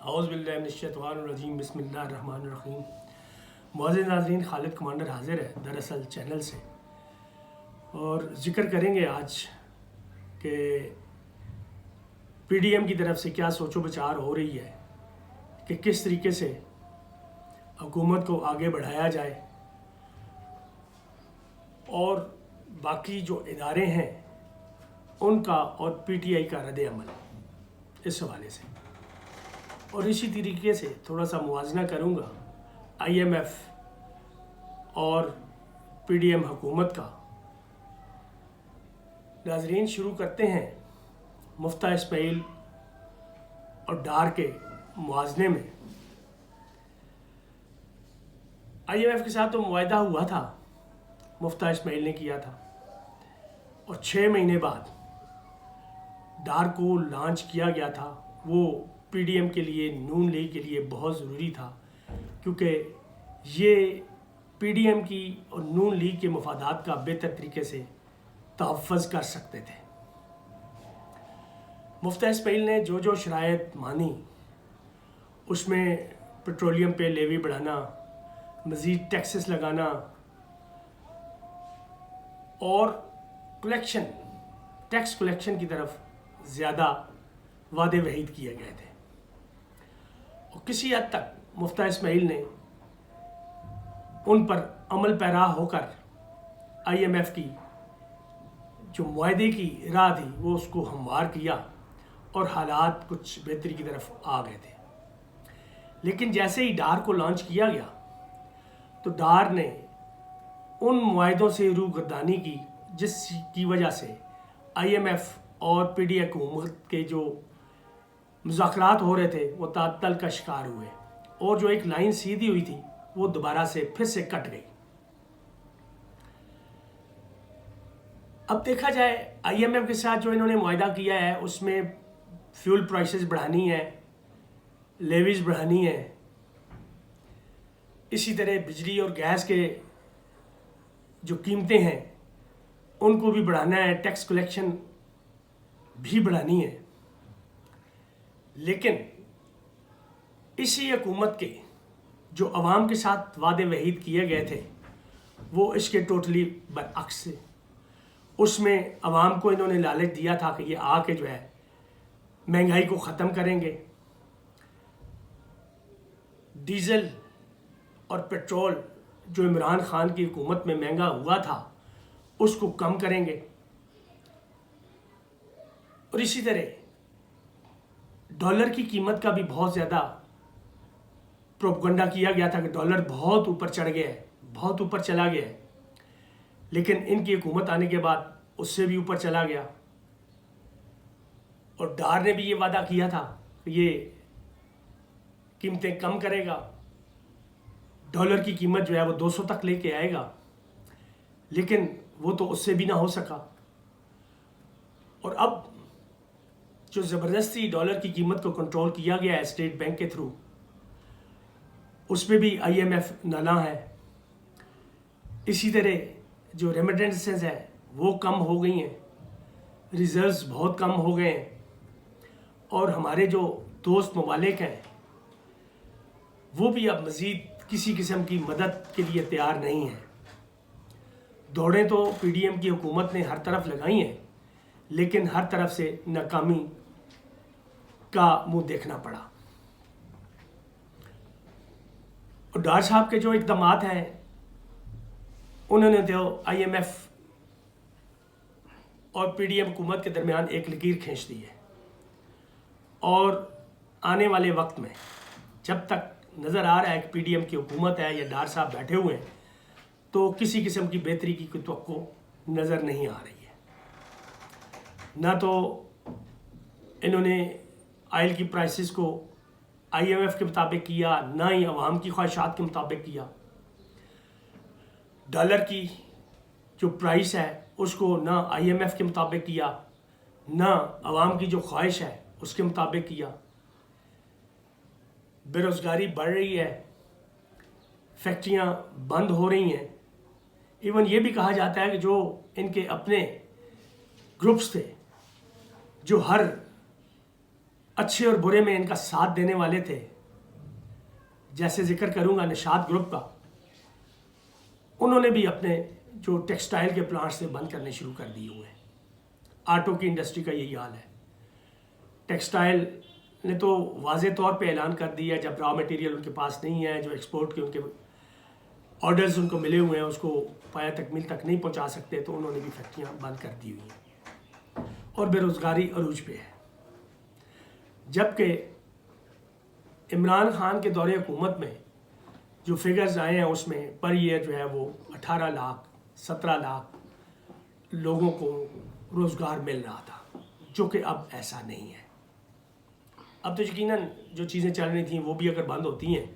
औज़ बिल्लाहि मिनश्शैतानिर्रजीम बिस्मिल्लाहिर्रहमानिर्रहीम। मुअज़्ज़िज़ नाज़रीन, खालिद कमांडर हाज़िर है दरअसल चैनल से, और ज़िक्र करेंगे आज कि पीडीएम की तरफ से क्या सोचो विचार हो रही है कि किस तरीके से हुकूमत को आगे बढ़ाया जाए और बाकी जो इदारे हैं उनका और पीटीआई का रद्द अमल इस हवाले से, और इसी तरीके से थोड़ा सा मुवाजना करूँगा आईएमएफ और पीडीएम हुकूमत का। नाज़रीन, शुरू करते हैं मुफ्ता इस्माइल और डार के मुवाज़ने में। आईएमएफ के साथ तो मुआहदा हुआ था, मुफ्ता इस्माइल ने किया था, और 6 महीने बाद डार को लॉन्च किया गया था। वो पीडीएम के लिए, नून लीग के लिए बहुत ज़रूरी था, क्योंकि ये पीडीएम की और नून लीग के मफादात का बेहतर तरीके से तहफ़्फ़ुज़ कर सकते थे। मुफ्ता इस्माइल ने जो जो शराइत मानी, उसमें पेट्रोलियम पे लेवी बढ़ाना, मज़ीद टैक्सेस लगाना और टैक्स कलेक्शन की तरफ ज़्यादा वादे वहीद किए गए थे। और किसी हद तक मुफ्ता इस्माइल ने उन पर अमल पैरा होकर आईएमएफ की जो मुआहदे की राह थी वो उसको हमवार किया और हालात कुछ बेहतरी की तरफ आ गए थे। लेकिन जैसे ही डार को लॉन्च किया गया तो डार ने उन मुआहदों से रूगर्दानी की जिसकी वजह से आईएमएफ और पीडीएम हुकूमत के जो मुज़ाकरात हो रहे थे वो तातल का शिकार हुए, और जो एक लाइन सीधी हुई थी वो दोबारा से फिर से कट गई। अब देखा जाए आईएमएफ के साथ जो इन्होंने मुआहदा किया है उसमें फ्यूल प्राइसेस बढ़ानी है, लेवीज बढ़ानी है, इसी तरह बिजली और गैस के जो कीमतें हैं उनको भी बढ़ाना है, टैक्स कलेक्शन भी बढ़ानी है। लेकिन इसी हुकूमत के जो अवाम के साथ वादे वहीद किए गए थे वो इसके टोटली बरअक्स थे। उसमें अवाम को इन्होंने लालच दिया था कि ये आके जो है महंगाई को ख़त्म करेंगे, डीज़ल और पेट्रोल जो इमरान खान की हुकूमत में महंगा हुआ था उसको कम करेंगे, और इसी तरह डॉलर की कीमत का भी बहुत ज़्यादा प्रोपगंडा किया गया था कि डॉलर बहुत ऊपर चढ़ गया है, बहुत ऊपर चला गया है। लेकिन इनकी हुकूमत आने के बाद उससे भी ऊपर चला गया, और डार ने भी ये वादा किया था कि ये कीमतें कम करेगा, डॉलर की कीमत जो है वो 200 तक लेके आएगा, लेकिन वो तो उससे भी ना हो सका। और अब जो ज़बरदस्ती डॉलर की कीमत को कंट्रोल किया गया है स्टेट बैंक के थ्रू, उसमें भी आईएमएफ नाना है। इसी तरह जो रेमिटेंसेस है वो कम हो गई हैं, रिजर्व्स बहुत कम हो गए हैं, और हमारे जो दोस्त ममालिक हैं वो भी अब मज़ीद किसी किस्म की मदद के लिए तैयार नहीं है। दौड़ें तो पीडीएम की हुकूमत ने हर तरफ लगाई हैं, लेकिन हर तरफ से नाकामी का मुंह देखना पड़ा। और डार साहब के जो इक़दामात हैं उन्होंने तो आईएमएफ और पीडीएम हुकूमत के दरमियान एक लकीर खींच दी है, और आने वाले वक्त में जब तक नज़र आ रहा है कि पीडीएम की हुकूमत है या डार साहब बैठे हुए हैं तो किसी किस्म की बेहतरी की कोई तवक्को नज़र नहीं आ रही है। ना तो इन्होंने आयल की प्राइसेस को आईएमएफ के मुताबिक किया, ना ही अवाम की ख्वाहिशात के मुताबिक किया। डॉलर की जो प्राइस है उसको ना आईएमएफ के मुताबिक किया, ना अवाम की जो ख्वाहिश है उसके मुताबिक किया। बेरोज़गारी बढ़ रही है, फैक्ट्रियाँ बंद हो रही हैं। इवन ये भी कहा जाता है कि जो इनके अपने ग्रुप्स थे जो हर अच्छे और बुرے में इनका साथ देने वाले थे, जैसे जिक्र करूंगा निशात ग्रुप का, उन्होंने भी अपने जो टेक्सटाइल के प्लांट्स से बंद करने शुरू कर दिए हुए हैं। आटो की इंडस्ट्री का यही हाल है। टेक्सटाइल ने तो वाज़े तौर पे ऐलान कर दिया, जब रॉ मटेरियल उनके पास नहीं है, जो एक्सपोर्ट के उनके ऑर्डर्स उनको मिले हुए हैं उसको पाया तकमील तक नहीं पहुंचा सकते, तो उन्होंने भी फैक्ट्रियां बंद कर दी हुई हैं और बेरोज़गारी अरूज पे है। जबकि इमरान खान के दौरे हुकूमत में जो फिगर्स आए हैं उसमें पर ईयर जो है वो 18 लाख 17 लाख लोगों को रोज़गार मिल रहा था, जो कि अब ऐसा नहीं है। अब तो यकीनन जो चीज़ें चल रही थी वो भी अगर बंद होती हैं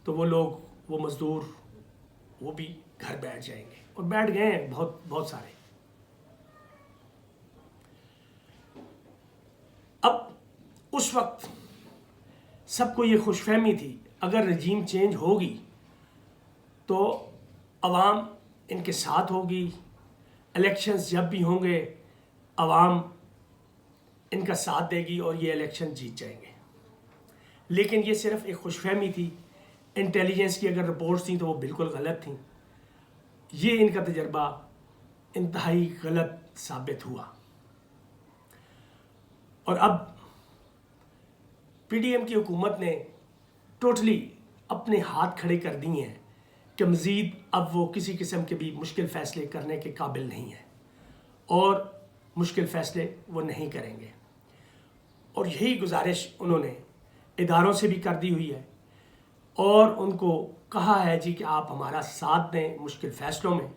तो वो लोग, वो मज़दूर, वो भी घर बैठ जाएंगे, और बैठ गए हैं बहुत बहुत सारे। अब उस वक्त सबको ये खुशफहमी थी अगर रजीम चेंज होगी तो अवाम इनके साथ होगी, इलेक्शंस जब भी होंगे अवाम इनका साथ देगी और ये इलेक्शन जीत जाएंगे। लेकिन ये सिर्फ एक खुशफहमी थी। इंटेलिजेंस की अगर रिपोर्ट्स थी तो वो बिल्कुल गलत थी। ये इनका तजर्बा इंतहाई गलत साबित हुआ और अब पीडीएम की हुकूमत ने टोटली अपने हाथ खड़े कर दिए हैं कि मज़ीद अब वो किसी किस्म के भी मुश्किल फ़ैसले करने के काबिल नहीं है और मुश्किल फ़ैसले वो नहीं करेंगे। और यही गुजारिश उन्होंने इदारों से भी कर दी हुई है और उनको कहा है जी कि आप हमारा साथ दें मुश्किल फ़ैसलों में।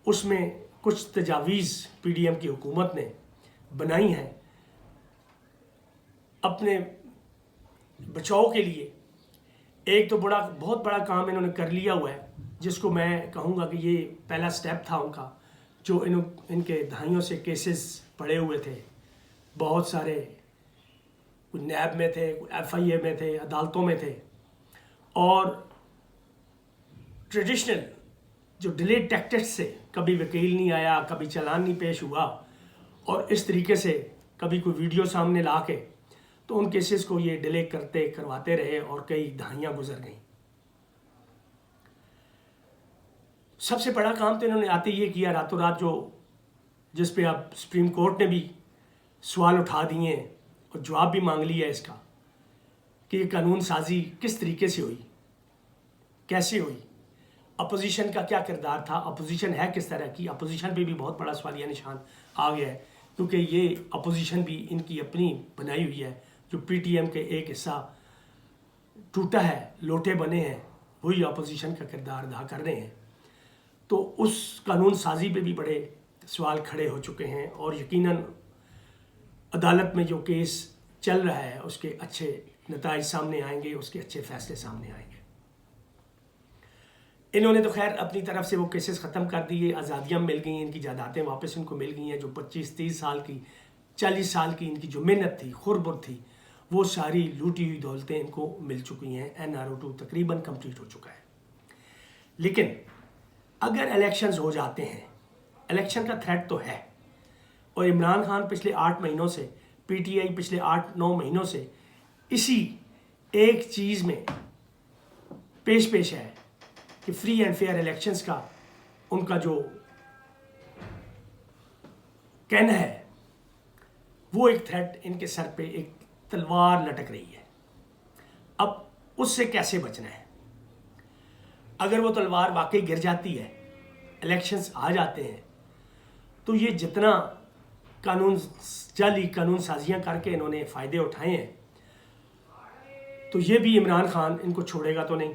उसमें कुछ तजावीज़ पीडीएम की हुकूमत ने बनाई हैं अपने बचाव के लिए। एक तो बहुत बड़ा काम इन्होंने कर लिया हुआ है, जिसको मैं कहूँगा कि ये पहला स्टेप था उनका, जो इनके दहाइयों से केसेस पड़े हुए थे, बहुत सारे, कुछ नैब में थे, कुछ एफआईए में थे, अदालतों में थे, और ट्रेडिशनल जो डिले टैक्टिक्स से कभी वकील नहीं आया, कभी चालान नहीं पेश हुआ, और इस तरीके से कभी कोई वीडियो सामने ला के तो उन केसेस को ये डिले करवाते रहे और कई दहाइयाँ गुजर गईं। सबसे बड़ा काम तो इन्होंने आते ये किया रातों रात, जो जिस पे अब सुप्रीम कोर्ट ने भी सवाल उठा दिए हैं और जवाब भी मांग लिया इसका कि ये कानून साजी किस तरीके से हुई, कैसे हुई, अपोजिशन का क्या किरदार था, अपोजिशन है किस तरह की। अपोजिशन पे भी बहुत बड़ा सवालिया निशान आ गया है, क्योंकि ये अपोजिशन भी इनकी अपनी बनाई हुई है। जो पीटीएम के एक हिस्सा टूटा है, लोटे बने हैं, वही अपोजिशन का किरदार अदा कर रहे हैं। तो उस कानून साजी पे भी बड़े सवाल खड़े हो चुके हैं और यकीनन अदालत में जो केस चल रहा है उसके अच्छे नताइज सामने आएंगे, उसके अच्छे फैसले सामने आएंगे। इन्होंने तो खैर अपनी तरफ से वो केसेस ख़त्म कर दिए, आज़ादियाँ मिल गई, इनकी जायदादें वापस इनको मिल गई हैं। जो 25-30 साल की 40 साल की इनकी जो मेहनत थी, खुरबुर थी, वो सारी लूटी हुई दौलतें इनको मिल चुकी हैं। NRO2 तकरीबन कंप्लीट हो चुका है। लेकिन अगर इलेक्शंस हो जाते हैं, इलेक्शन का थ्रेट तो है, और इमरान खान पिछले 8 महीनों से, PTI पिछले 8-9 महीनों से इसी एक चीज़ में पेश है कि फ्री एंड फेयर इलेक्शंस का उनका जो कहना है, वो एक थ्रेट इनके सर पे एक तलवार लटक रही है। अब उससे कैसे बचना है? अगर वो तलवार वाकई गिर जाती है, इलेक्शंस आ जाते हैं, तो ये जितना कानून साजियाँ करके इन्होंने फ़ायदे उठाए हैं, तो ये भी इमरान खान इनको छोड़ेगा तो नहीं।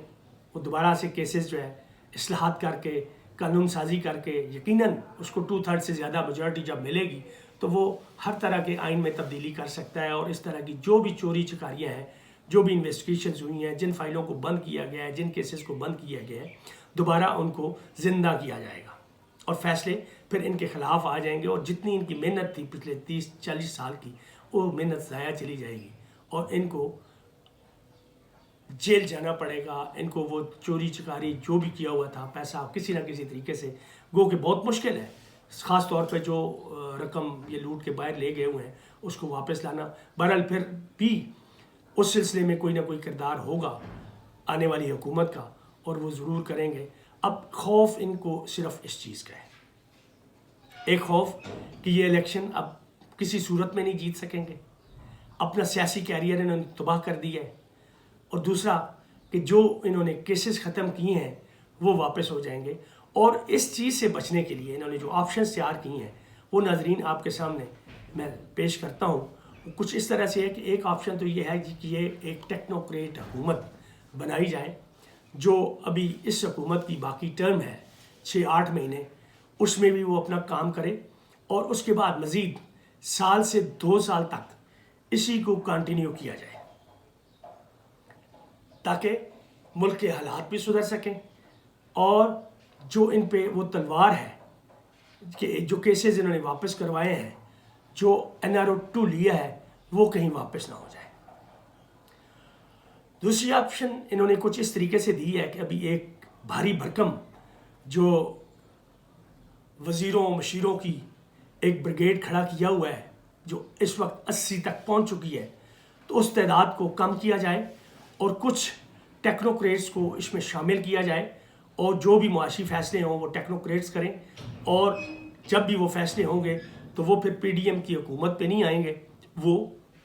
वो दोबारा से केसेस जो है इस्लाहात करके, कानून साजी करके, यकीनन उसको 2/3 से ज़्यादा मेजॉरिटी जब मिलेगी तो वो हर तरह के आइन में तब्दीली कर सकता है और इस तरह की जो भी चोरी चकारियाँ हैं, जो भी इन्वेस्टिगेशंस हुई हैं, जिन फाइलों को बंद किया गया है, जिन केसेस को बंद किया गया है, दोबारा उनको ज़िंदा किया जाएगा और फैसले फिर इनके ख़िलाफ़ आ जाएंगे। और जितनी इनकी मेहनत थी पिछले 30-40 साल की, वो मेहनत ज़ाया चली जाएगी और इनको जेल जाना पड़ेगा। इनको वो चोरी चकारी जो भी किया हुआ था, पैसा किसी ना किसी तरीके से, गो कि बहुत मुश्किल है, ख़ास तौर पे जो रकम ये लूट के बाहर ले गए हुए हैं اس کو واپس لانا. بہرحال پھر بھی اس سلسلے میں کوئی نہ کوئی کردار ہوگا آنے والی حکومت کا اور وہ ضرور کریں گے. اب خوف ان کو صرف اس چیز کا ہے، ایک خوف کہ یہ الیکشن اب کسی صورت میں نہیں جیت سکیں گے، اپنا سیاسی کیریئر انہوں نے تباہ کر دیا ہے، اور دوسرا کہ جو انہوں نے کیسز ختم کیے ہیں وہ واپس ہو جائیں گے. اور اس چیز سے بچنے کے لیے انہوں نے جو آپشنز تیار کیے ہیں وہ ناظرین آپ کے سامنے میں پیش کرتا ہوں. کچھ اس طرح سے ہے کہ ایک آپشن تو یہ ہے کہ یہ ایک ٹیکنوکریٹ حکومت بنائی جائے، جو ابھی اس حکومت کی باقی ٹرم ہے 6-8 مہینے، اس میں بھی وہ اپنا کام کرے اور اس کے بعد مزید 1 سے 2 سال تک اسی کو کنٹینیو کیا جائے تاکہ ملک کے حالات بھی سدھر سکیں اور جو ان پہ وہ تلوار ہے کہ جو کیسز انہوں نے واپس کروائے ہیں، جو NRO 2 لیا ہے، وہ کہیں واپس نہ ہو جائے. دوسری آپشن انہوں نے کچھ اس طریقے سے دی ہے کہ ابھی ایک بھاری بھرکم جو وزیروں مشیروں کی ایک بریگیڈ کھڑا کیا ہوا ہے جو اس وقت 80 تک پہنچ چکی ہے، تو اس تعداد کو کم کیا جائے اور کچھ ٹیکنوکریٹس کو اس میں شامل کیا جائے اور جو بھی معاشی فیصلے ہوں وہ ٹیکنوکریٹس کریں، اور جب بھی وہ فیصلے ہوں گے تو وہ پھر PDM کی حکومت پہ نہیں آئیں گے، وہ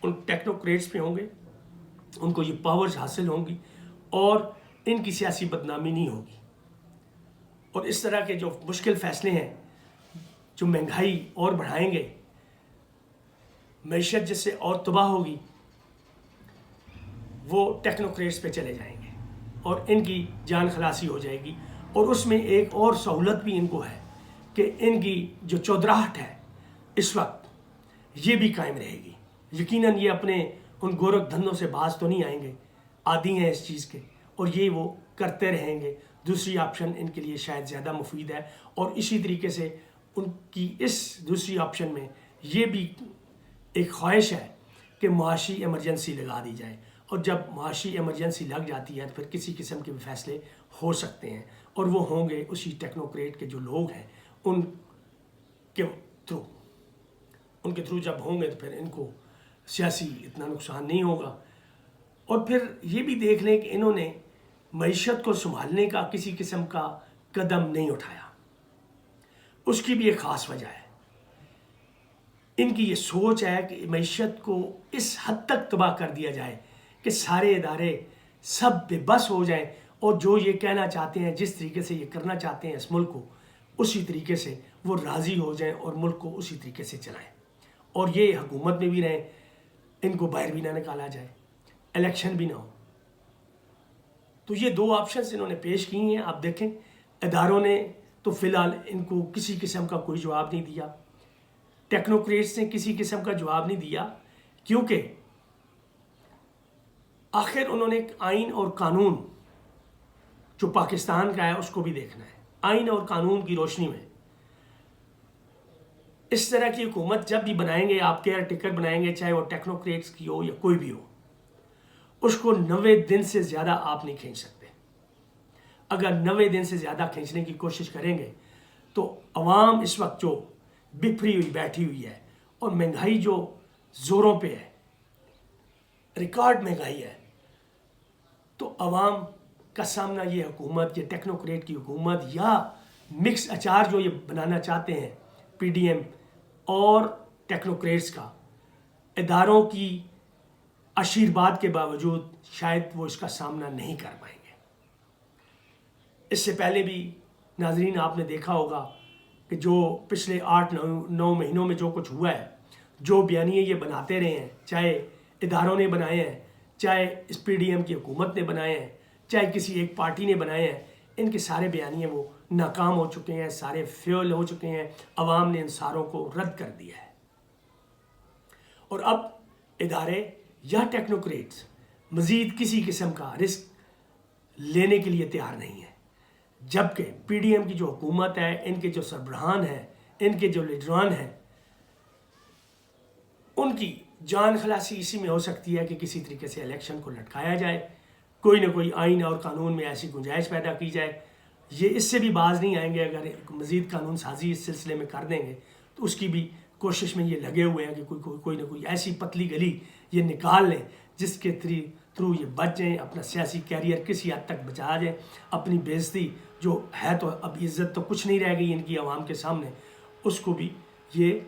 ان ٹیکنوکریٹس پہ ہوں گے، ان کو یہ پاورز حاصل ہوں گی اور ان کی سیاسی بدنامی نہیں ہوگی. اور اس طرح کے جو مشکل فیصلے ہیں جو مہنگائی اور بڑھائیں گے، معیشت جس سے اور تباہ ہوگی، وہ ٹیکنوکریٹس پہ چلے جائیں گے اور ان کی جان خلاصی ہو جائے گی. اور اس میں ایک اور سہولت بھی ان کو ہے کہ ان کی جو چودراہٹ ہے اس وقت یہ بھی قائم رہے گی. یقیناً یہ اپنے ان گورکھ دھندوں سے باز تو نہیں آئیں گے، عادی ہیں اس چیز کے، اور یہ وہ کرتے رہیں گے. دوسری آپشن ان کے لیے شاید زیادہ مفید ہے، اور اسی طریقے سے ان کی اس دوسری آپشن میں یہ بھی ایک خواہش ہے کہ معاشی ایمرجنسی لگا دی جائے، اور جب معاشی ایمرجنسی لگ جاتی ہے تو پھر کسی قسم کے فیصلے ہو سکتے ہیں، اور وہ ہوں گے اسی ٹیکنوکریٹ کے جو لوگ ہیں ان کے تھرو جب ہوں گے تو پھر ان کو سیاسی اتنا نقصان نہیں ہوگا. اور پھر یہ بھی دیکھ لیں کہ انہوں نے معیشت کو سنبھالنے کا کسی قسم کا قدم نہیں اٹھایا. اس کی بھی ایک خاص وجہ ہے، ان کی یہ سوچ ہے کہ معیشت کو اس حد تک تباہ کر دیا جائے کہ سارے ادارے سب بے بس ہو جائیں، اور جو یہ کہنا چاہتے ہیں، جس طریقے سے یہ کرنا چاہتے ہیں اس ملک کو، اسی طریقے سے وہ راضی ہو جائیں اور ملک کو اسی طریقے سے چلائیں، اور یہ حکومت میں بھی رہیں، ان کو باہر بھی نہ نکالا جائے، الیکشن بھی نہ ہو. تو یہ 2 آپشنز انہوں نے پیش کی ہیں. آپ دیکھیں اداروں نے تو فی الحال ان کو کسی قسم کا کوئی جواب نہیں دیا، ٹیکنوکریٹس نے کسی قسم کا جواب نہیں دیا، کیونکہ آخر انہوں نے ایک آئین اور قانون جو پاکستان کا ہے اس کو بھی دیکھنا ہے. آئین اور قانون کی روشنی میں اس طرح کی حکومت جب بھی بنائیں گے، آپ کیئر ٹیکر بنائیں گے، چاہے وہ ٹیکنوکریٹس کی ہو یا کوئی بھی ہو، اس کو 90 دن سے زیادہ آپ نہیں کھینچ سکتے. اگر 90 دن سے زیادہ کھینچنے کی کوشش کریں گے تو عوام اس وقت جو بکھری ہوئی بیٹھی ہوئی ہے اور مہنگائی جو زوروں پہ ہے، ریکارڈ مہنگائی ہے، تو عوام کا سامنا یہ حکومت، یہ ٹیکنوکریٹ کی حکومت یا مکس اچار جو یہ بنانا چاہتے ہیں PDM اور ٹیکنوکریٹس کا، اداروں کی آشیرواد کے باوجود شاید وہ اس کا سامنا نہیں کر پائیں گے. اس سے پہلے بھی ناظرین آپ نے دیکھا ہوگا کہ جو پچھلے 8-9 مہینوں میں جو کچھ ہوا ہے، جو بیانیے یہ بناتے رہے ہیں، چاہے اداروں نے بنائے ہیں، چاہے اس PDM کی حکومت نے بنائے ہیں، چاہے کسی ایک پارٹی نے بنائے ہیں، ان کے سارے بیانیے وہ ناکام ہو چکے ہیں، سارے فیل ہو چکے ہیں. عوام نے ان ساروں کو رد کر دیا ہے، اور اب ادارے یا ٹیکنوکریٹس مزید کسی قسم کا رسک لینے کے لیے تیار نہیں ہے. جبکہ PDM کی جو حکومت ہے، ان کے جو سربراہان ہیں، ان کے جو لیڈران ہیں، ان کی جان خلاصی اسی میں ہو سکتی ہے کہ کسی طریقے سے الیکشن کو لٹکایا جائے، کوئی نہ کوئی آئین اور قانون میں ایسی گنجائش پیدا کی جائے. یہ اس سے بھی باز نہیں آئیں گے. اگر مزید قانون سازی اس سلسلے میں کر دیں گے تو اس کی بھی کوشش میں یہ لگے ہوئے ہیں کہ کوئی نہ کوئی ایسی پتلی گلی یہ نکال لیں جس کے تھرو یہ بچ جائیں، اپنا سیاسی کیریئر کسی حد تک بچا جائیں، اپنی بےعزتی جو ہے، تو اب عزت تو کچھ نہیں رہ گئی ان کی عوام کے سامنے، اس کو بھی یہ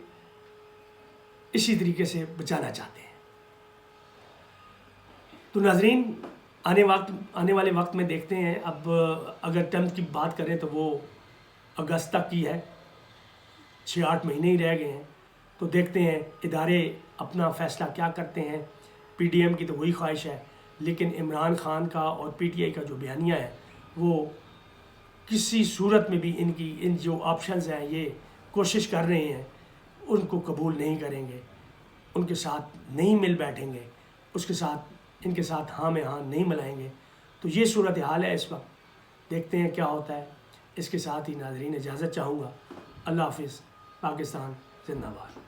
اسی طریقے سے بچانا چاہتے ہیں۔ تو ناظرین، آنے والے وقت میں دیکھتے ہیں، اب اگر ٹرم کی بات کریں تو وہ اگست تک کی ہے، 6-8 مہینے ہی رہ گئے ہیں، تو دیکھتے ہیں ادارے اپنا فیصلہ کیا کرتے ہیں۔ پی ڈی ایم کی تو وہی خواہش ہے، لیکن عمران خان کا اور پی ٹی آئی کا جو بیانیہ ہے وہ کسی صورت میں بھی ان جو آپشنز ہیں یہ کوشش کر رہے ہیں ان کو قبول نہیں کریں گے، ان کے ساتھ نہیں مل بیٹھیں گے، ان کے ساتھ ہاں میں ہاں نہیں ملائیں گے۔ تو یہ صورتحال ہے اس وقت، دیکھتے ہیں کیا ہوتا ہے۔ اس کے ساتھ ہی ناظرین اجازت چاہوں گا۔ اللہ حافظ۔ پاکستان زندہ باد۔